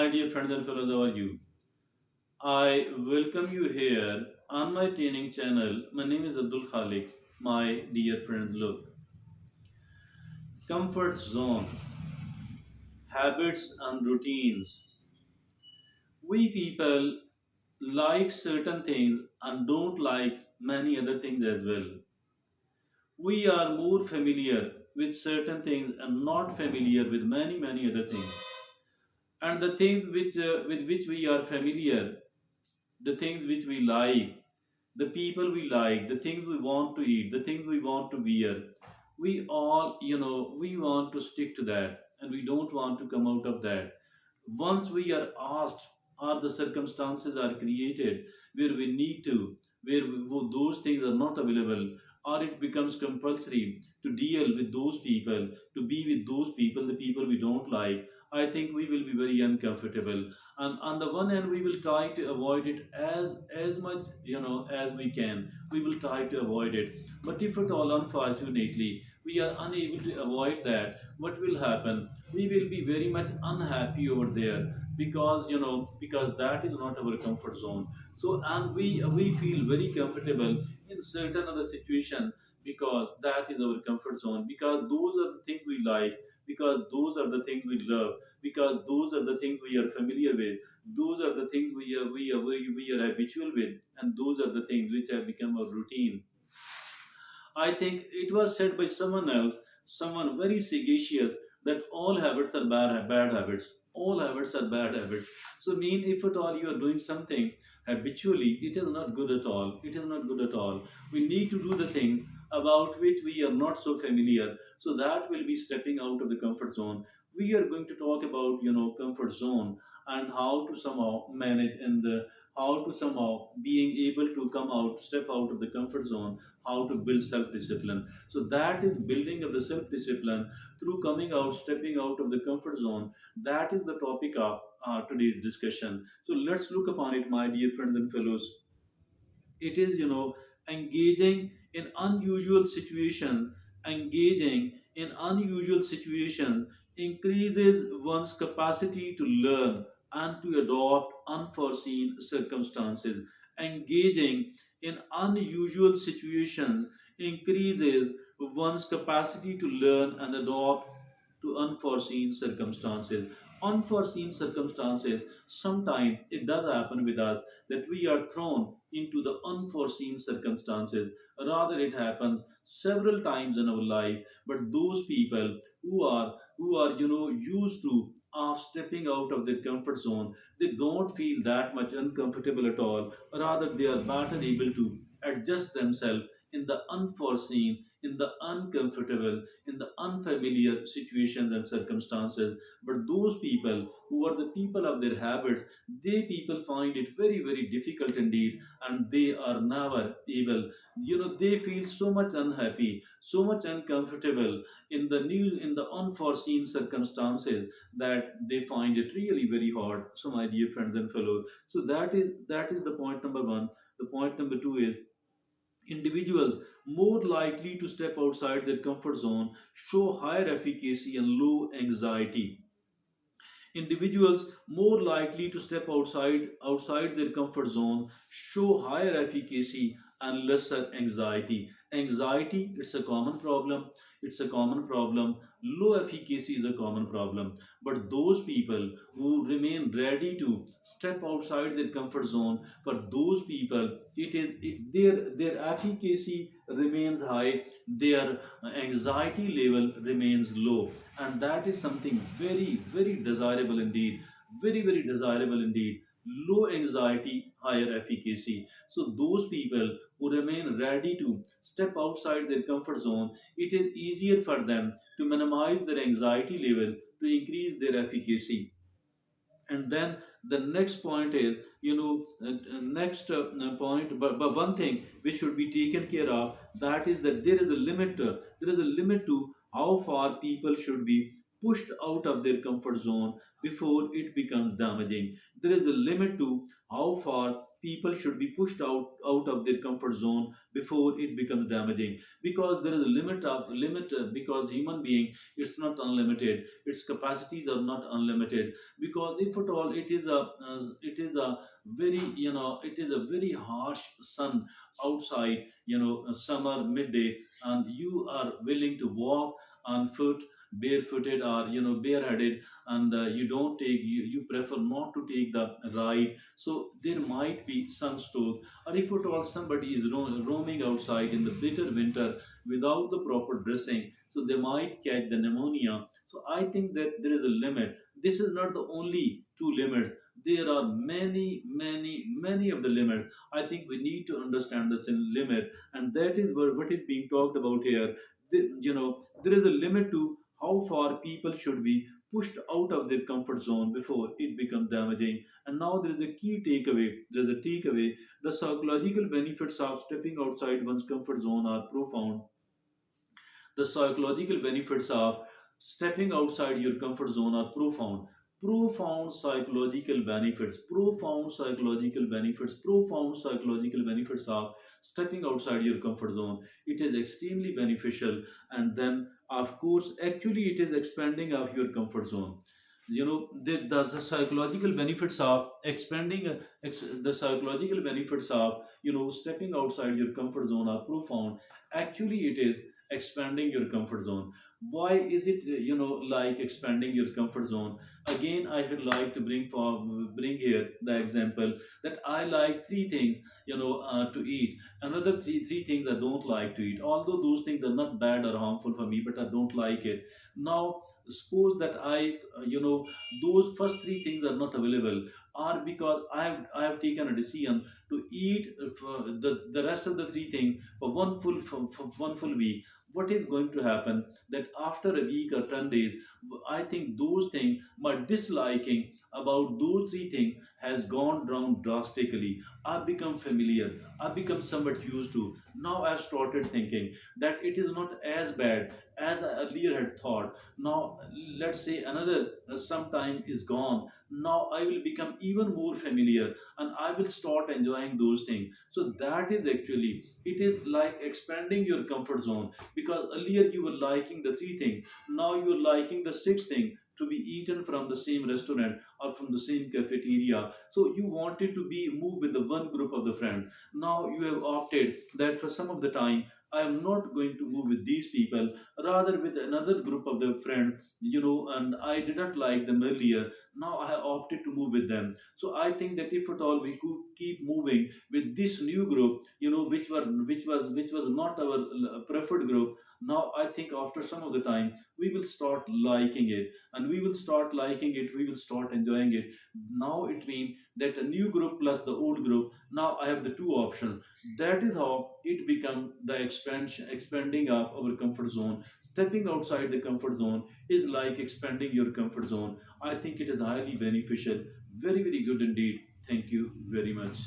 my dear friends and fellows, how are you? I welcome you here on my training channel. My name is Abdul Khalik. My dear friends, look, comfort zone, habits, and routines. We people like certain things and don't like many other things as well. We are more familiar with certain things and not familiar with many other things. And the things with which we are familiar, the things which we like, the people we like, the things we want to eat, the things we want to wear. We all, we want to stick to that and we don't want to come out of that. Once we are asked or the circumstances are created where we need to, those things are not available, or it becomes compulsory to deal with those people, to be with those people, the people we don't like, I think we will be very uncomfortable. And on the one hand, we will try to avoid it as much as we can. We will try to avoid it. But if at all, unfortunately, we are unable to avoid that, what will happen? We will be very much unhappy over there, because that is not our comfort zone. So, and we feel very comfortable in certain other situation, because that is our comfort zone, because those are the things we like, because those are the things we love, because those are the things we are familiar with, those are the things we are habitual with, and those are the things which have become a routine. I think it was said by someone else, someone very sagacious, that all habits are bad habits. All habits are bad habits. So, mean if at all you are doing something habitually, it is not good at all. It is not good at all. We need to do the thing about which we are not so familiar. So that will be stepping out of the comfort zone. We are going to talk about comfort zone and how to somehow manage, and how to somehow being able to come out, step out of the comfort zone, how to build self discipline. So that is building of the self discipline through coming out, stepping out of the comfort zone. That is the topic of today's discussion. So let's look upon it, my dear friends and fellows. It is, engaging in unusual situations. Engaging in unusual situations increases one's capacity to learn and to adopt unforeseen circumstances. Engaging in unusual situations increases one's capacity to learn and adopt to unforeseen circumstances. Unforeseen circumstances, sometimes it does happen with us that we are thrown into the unforeseen circumstances. Rather, it happens several times in our life. But those people who are used to of stepping out of their comfort zone, they don't feel that much uncomfortable at all. Rather, they are better able to adjust themselves in the unforeseen, in the uncomfortable, in the unfamiliar situations and circumstances. But those people who are the people of their habits, they people find it very difficult indeed, and they are never able. They feel so much unhappy, so much uncomfortable in the unforeseen circumstances, that they find it really very hard. So, my dear friends and fellows, so that is the point number one. The point number two is, individuals more likely to step outside their comfort zone show higher efficacy and low anxiety. Individuals more likely to step outside their comfort zone show higher efficacy and lesser anxiety. Anxiety, it's a common problem. It's a common problem. Low efficacy is a common problem. But those people who remain ready to step outside their comfort zone, for those people, their efficacy remains high, their anxiety level remains low, and that is something very desirable indeed. Very desirable indeed. Low anxiety, higher efficacy. So those people who remain ready to step outside their comfort zone, it is easier for them to minimize their anxiety level, to increase their efficacy. And then the next point is, next point, but one thing which should be taken care of, that is that there is a limit to how far people should be pushed out of their comfort zone before it becomes damaging. There is a limit to how far people should be pushed out of their comfort zone before it becomes damaging, because there is a limit because human being, it's not unlimited, its capacities are not unlimited. Because if at all it is a very, it is a very harsh sun outside, summer midday, and you are willing to walk on foot, barefooted, or bareheaded, and you prefer not to take the ride, so there might be sunstroke. Or if at all somebody is roaming outside in the bitter winter without the proper dressing, so they might catch the pneumonia. So I think that there is a limit. This is not the only two limits. There are many, many, many of the limits. I think we need to understand this in limit, and that is what is being talked about here. There is a limit to how far people should be pushed out of their comfort zone before it becomes damaging. And now there is a key takeaway. There is a takeaway. The psychological benefits of stepping outside one's comfort zone are profound. The psychological benefits of stepping outside your comfort zone are profound. Profound psychological benefits, profound psychological benefits, profound psychological benefits of stepping outside your comfort zone. It is extremely beneficial, and then, of course, actually, it is expanding of your comfort zone. The psychological benefits of the psychological benefits of stepping outside your comfort zone are profound. Actually, it is expanding your comfort zone. Why is it like expanding your comfort zone? Again, I would like to bring here the example that I like three things to eat. Another three things I don't like to eat, although those things are not bad or harmful for me, but I don't like it. Now suppose that those first three things are not available, or because I have taken a decision to eat for the rest of the three things for one full week. What is going to happen that after a week or 10 days, I think those things, my disliking about those three things has gone down drastically. I've become familiar, I've become somewhat used to. Now I've started thinking that it is not as bad as I earlier had thought. Now let's say another some time is gone, now I will become even more familiar, and I will start enjoying those things. So that is actually, it is like expanding your comfort zone, because earlier you were liking the three things, now you're liking the sixth thing, to be eaten from the same restaurant or from the same cafeteria. So you wanted to be move with the one group of the friend. Now you have opted that for some of the time I am not going to move with these people, rather with another group of the friend, and I didn't like them earlier. Now I have opted to move with them. So I think that if at all we could keep moving with this new group, which was not our preferred group. Now I think after some of the time we will start liking it, and we will start liking it, we will start enjoying it. Now it means that a new group plus the old group, now I have the two options. That is how it becomes the expanding of our comfort zone. Stepping outside the comfort zone is like expanding your comfort zone. I think it is highly beneficial, very, very good indeed. Thank you very much.